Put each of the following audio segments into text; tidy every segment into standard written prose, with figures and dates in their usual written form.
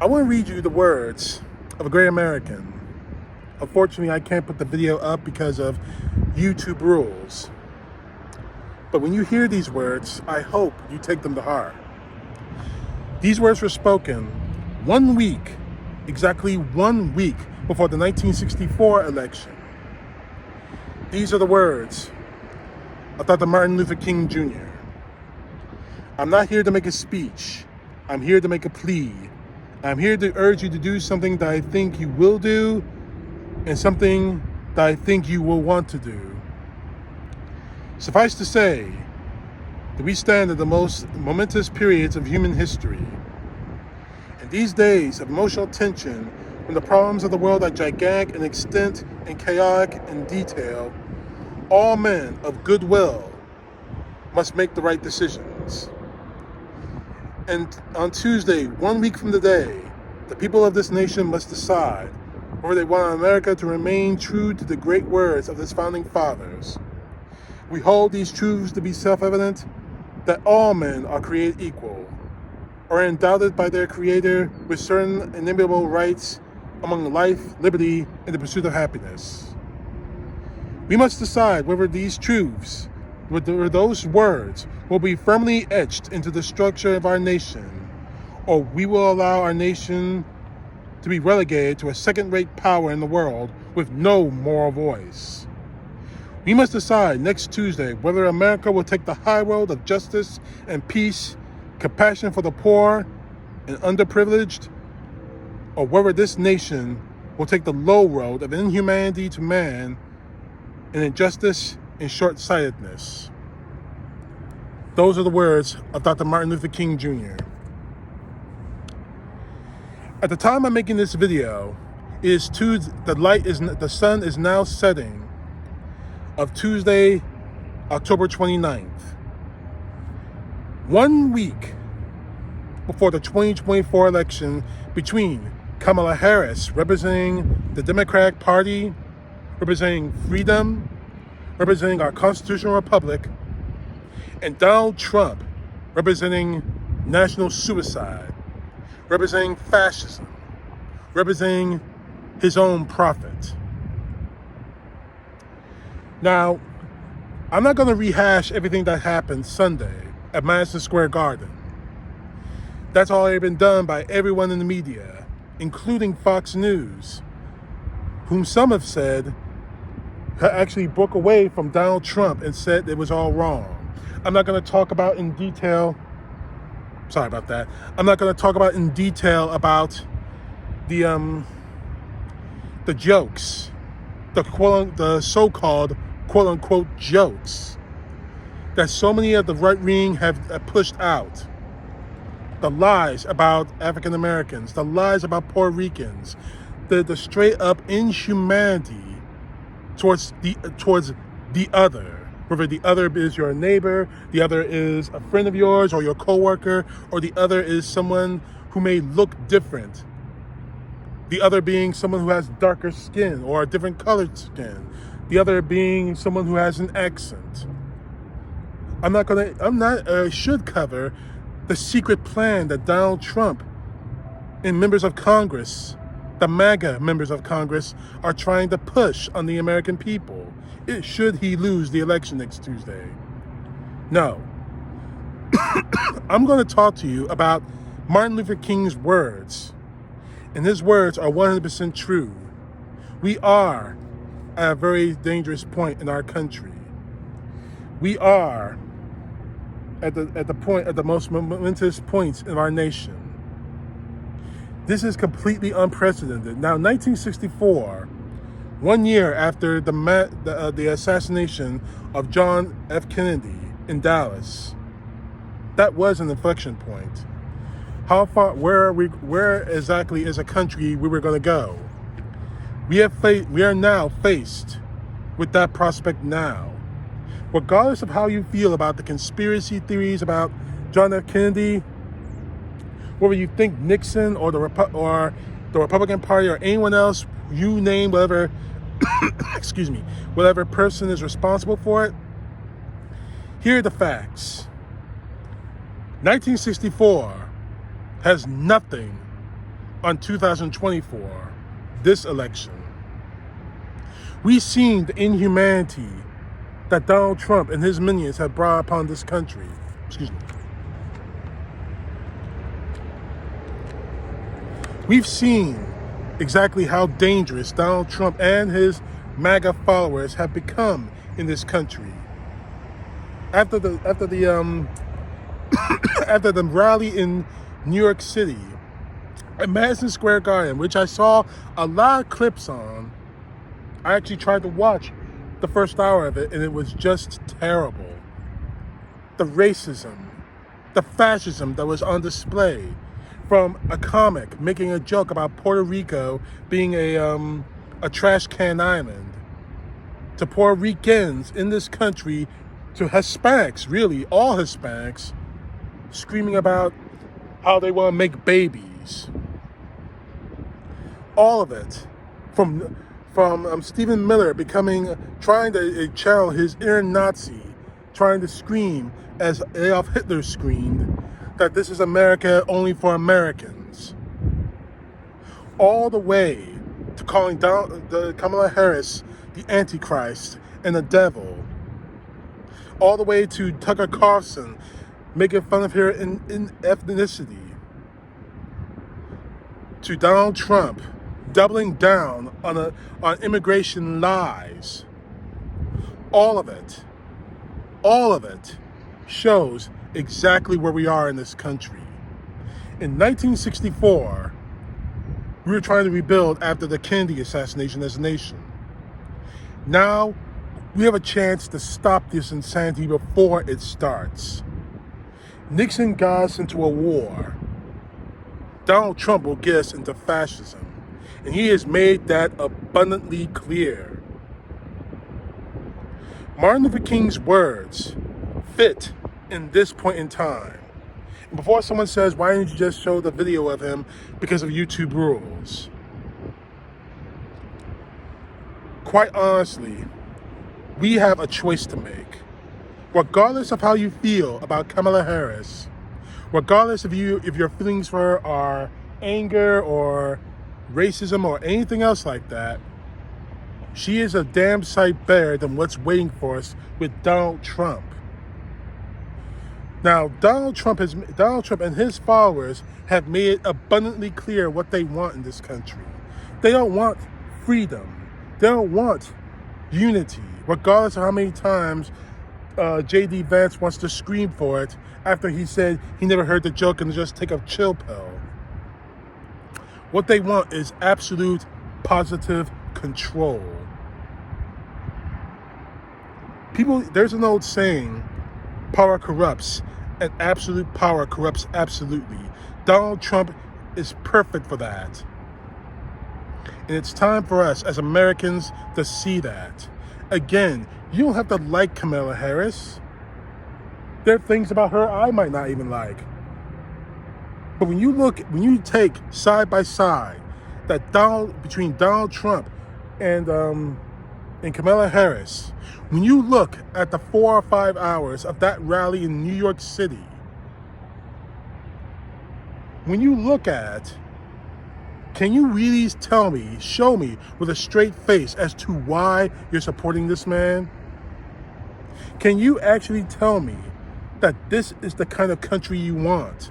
I want to read you the words of a great American. Unfortunately, I can't put the video up because of YouTube rules. But when you hear these words, I hope you take them to heart. These words were spoken 1 week, exactly 1 week before the 1964 election. These are the words of Dr. Martin Luther King Jr. I'm not here to make a speech. I'm here to make a plea. I'm here to urge you to do something that I think you will do and something that I think you will want to do. Suffice to say that we stand at the most momentous periods of human history. In these days of emotional tension, when the problems of the world are gigantic in extent and chaotic in detail, all men of goodwill must make the right decisions. And on Tuesday, 1 week from today, the people of this nation must decide whether they want America to remain true to the great words of its founding fathers. We hold these truths to be self-evident, that all men are created equal, are endowed by their Creator with certain inalienable rights among life, liberty, and the pursuit of happiness. We must decide whether these truths, whether those words, will be firmly etched into the structure of our nation, or we will allow our nation to be relegated to a second-rate power in the world with no moral voice. We must decide next Tuesday whether America will take the high road of justice and peace, compassion for the poor and underprivileged, or whether this nation will take the low road of inhumanity to man and injustice and short-sightedness. Those are the words of Dr. Martin Luther King Jr. At the time I'm making this video, the sun is now setting of Tuesday, October 29th. 1 week before the 2024 election between Kamala Harris, representing the Democratic Party, representing freedom, representing our constitutional republic, and Donald Trump, representing national suicide, representing fascism, representing his own profit. Now, I'm not going to rehash everything that happened Sunday at Madison Square Garden. That's already been done by everyone in the media, including Fox News, whom some have said actually broke away from Donald Trump and said it was all wrong. I'm not going to talk about in detail. Sorry about that. I'm not going to talk about in detail about the jokes, the so-called quote unquote jokes that so many of the right wing have pushed out. The lies about African Americans, the lies about Puerto Ricans, the straight up inhumanity towards the other. Whether the other is your neighbor, the other is a friend of yours or your coworker, or the other is someone who may look different. The other being someone who has darker skin or a different colored skin. The other being someone who has an accent. I should cover the secret plan that Donald Trump and members of Congress, the MAGA members of Congress, are trying to push on the American people. Should he lose the election next Tuesday? No. I'm going to talk to you about Martin Luther King's words. And his words are 100% true. We are at a very dangerous point in our country. We are at the most momentous points in our nation. This is completely unprecedented. Now, 1964, 1 year after the assassination of John F. Kennedy in Dallas, that was an inflection point. How far, where exactly as a country we were going to go? We are now faced with that prospect now. Regardless of how you feel about the conspiracy theories about John F. Kennedy, whether you think Nixon or the Republican Party or anyone else, you name whatever, whatever person is responsible for it, here are the facts. 1964 has nothing on 2024, this election. We've seen the inhumanity that Donald Trump and his minions have brought upon this country. Excuse me. We've seen exactly how dangerous Donald Trump and his MAGA followers have become in this country. After the after the rally in New York City at Madison Square Garden, which I saw a lot of clips on, I actually tried to watch the first hour of it, and it was just terrible. The racism, the fascism that was on display, from a comic making a joke about Puerto Rico being a trash can island, to Puerto Ricans in this country, to Hispanics, really all Hispanics, screaming about how they want to make babies. All of it, from Stephen Miller trying to channel his inner Nazi, trying to scream as Adolf Hitler screamed that this is America only for Americans. All the way to calling Kamala Harris the Antichrist and the devil. All the way to Tucker Carlson making fun of her in ethnicity. To Donald Trump doubling down on immigration lies. All of it shows exactly where we are in this country. In 1964, we were trying to rebuild after the Kennedy assassination as a nation. Now, we have a chance to stop this insanity before it starts. Nixon got us into a war. Donald Trump will get us into fascism. And he has made that abundantly clear. Martin Luther King's words fit in this point in time. And before someone says, why didn't you just show the video of him because of YouTube rules? Quite honestly, we have a choice to make. Regardless of how you feel about Kamala Harris, regardless if your feelings for her are anger or racism or anything else like that, she is a damn sight better than what's waiting for us with Donald Trump. Now, Donald Trump and his followers have made it abundantly clear what they want in this country. They don't want freedom. They don't want unity, regardless of how many times J.D. Vance wants to scream for it after he said he never heard the joke and just take a chill pill. What they want is absolute positive control. There's an old saying, power corrupts, and absolute power corrupts absolutely. Donald Trump is perfect for that. And it's time for us as Americans to see that. Again, you don't have to like Kamala Harris. There are things about her I might not even like. But when you take side by side between Donald Trump and Kamala Harris, when you look at the 4 or 5 hours of that rally in New York City, when you look at, can you really show me with a straight face as to why you're supporting this man? Can you actually tell me that this is the kind of country you want?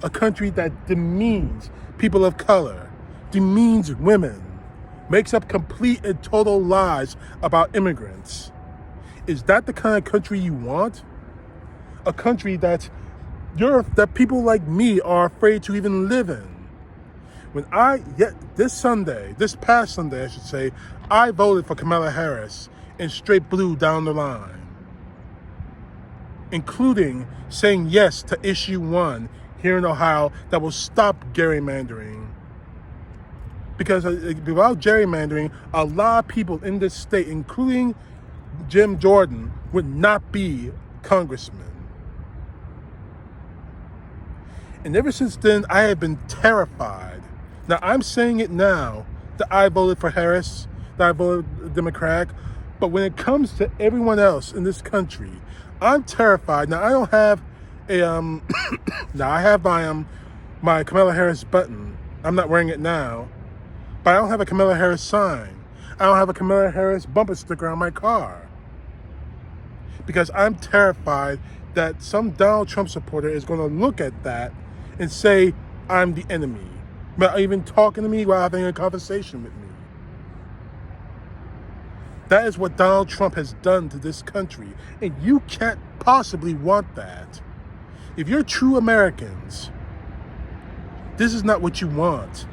A country that demeans people of color, demeans women, makes up complete and total lies about immigrants. Is that the kind of country you want? A country that people like me are afraid to even live in. This past Sunday, I should say, I voted for Kamala Harris in straight blue down the line, including saying yes to issue 1 here in Ohio that will stop gerrymandering. Because without gerrymandering, a lot of people in this state, including Jim Jordan, would not be congressmen. And ever since then, I have been terrified. Now, I'm saying it now that I voted for Harris, that I voted Democrat, but when it comes to everyone else in this country, I'm terrified. Now, I don't have now I have my Kamala Harris button I'm not wearing it now, but I don't have a Kamala Harris sign. I don't have a Kamala Harris bumper sticker on my car. Because I'm terrified that some Donald Trump supporter is going to look at that and say, I'm the enemy. Not even talking to me while having a conversation with me. That is what Donald Trump has done to this country. And you can't possibly want that. If you're true Americans, this is not what you want.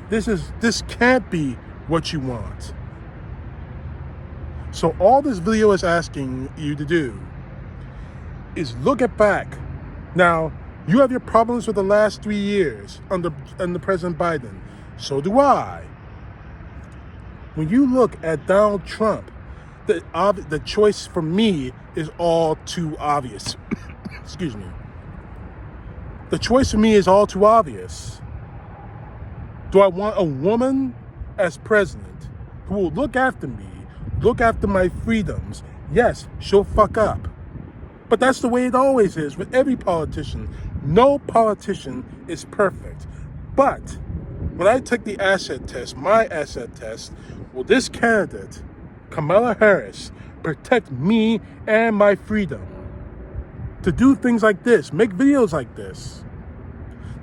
This can't be what you want. So all this video is asking you to do is look at back. Now, you have your problems with the last 3 years under President Biden. So do I. When you look at Donald Trump, the choice for me is all too obvious. Excuse me. The choice for me is all too obvious. Do I want a woman as president who will look after me, look after my freedoms? Yes, she'll fuck up. But that's the way it always is with every politician. No politician is perfect. But when I took the asset test, my asset test, will this candidate, Kamala Harris, protect me and my freedom to do things like this, make videos like this,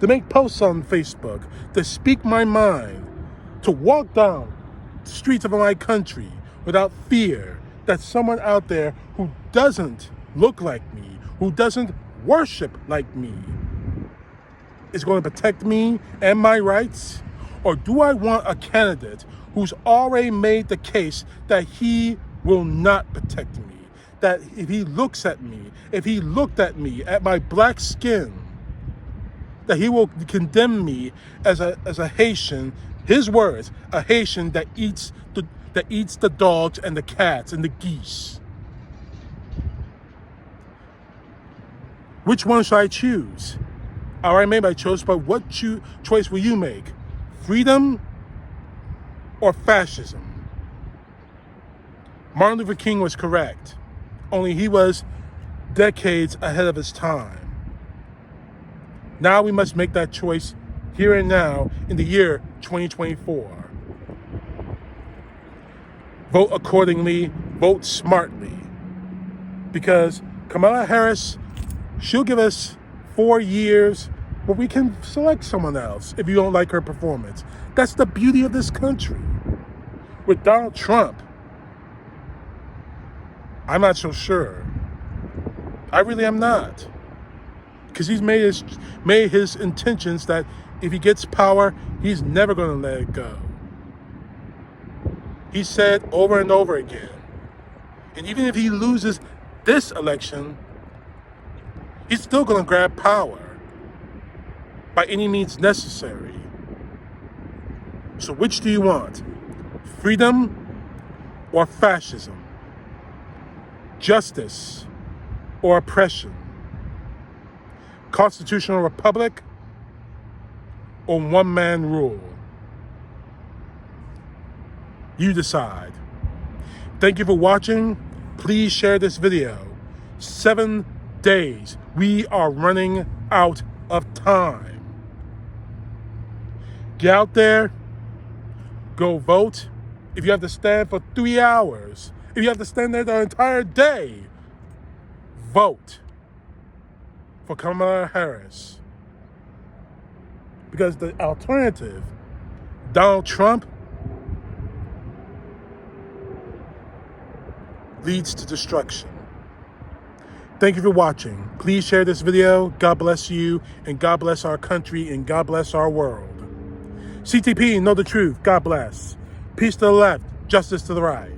to make posts on Facebook, to speak my mind, to walk down the streets of my country without fear that someone out there who doesn't look like me, who doesn't worship like me, is going to protect me and my rights? Or do I want a candidate who's already made the case that he will not protect me? That if he looks at me, if he looked at me, at my black skin, that he will condemn me as a Haitian, his words, a Haitian that eats the dogs and the cats and the geese. Which one should I choose? I already made my choice, but what choice will you make? Freedom or fascism? Martin Luther King was correct, only he was decades ahead of his time. Now we must make that choice here and now in the year 2024. Vote accordingly, vote smartly. Because Kamala Harris, she'll give us 4 years where we can select someone else if you don't like her performance. That's the beauty of this country. With Donald Trump, I'm not so sure. I really am not. Because he's made his intentions that if he gets power, he's never going to let it go. He said over and over again. And even if he loses this election, he's still going to grab power by any means necessary. So which do you want? Freedom or fascism? Justice or oppression? Constitutional republic or one-man rule? You decide. Thank you for watching. Please share this video. 7 days. We are running out of time. Get out there. Go vote. If you have to stand for 3 hours, if you have to stand there the entire day, vote for Kamala Harris. Because the alternative, Donald Trump, leads to destruction. Thank you for watching. Please share this video. God bless you, and God bless our country, and God bless our world. CTP, know the truth. God bless. Peace to the left, justice to the right.